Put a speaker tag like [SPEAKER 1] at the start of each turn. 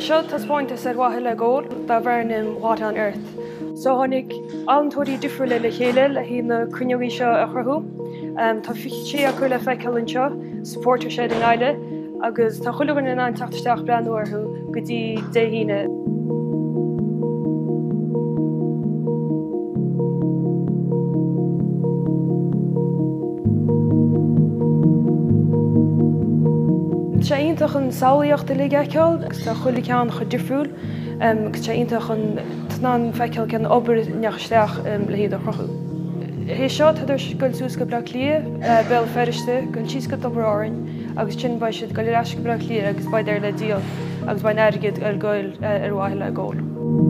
[SPEAKER 1] seo tá spáinte sa wathe le ggóil dá bharnim What on Earth. So tháinig antóirí difriúla le chéile le hí na cruinneoí seo a chruthú. Tá sé acu le feiceil anseo, supporter sé den eile, agus tá chuilegan in an tataisteach breanúirthú go dtí déhíine. Tá ionintach an saolaíochta le gceall, agus tá chuile ceann chu difriúil, agus tá ionintach an feiceil ceann obair neachaisteach le hiad a chruthú. Hé seo idir goil sús go bra lia bell feriste goil tíos go dobraáin, agus sin ba siad goil leis go bra lia agus baid ar le díal, agus baid airgid ar goil ar bhaile le ggóil.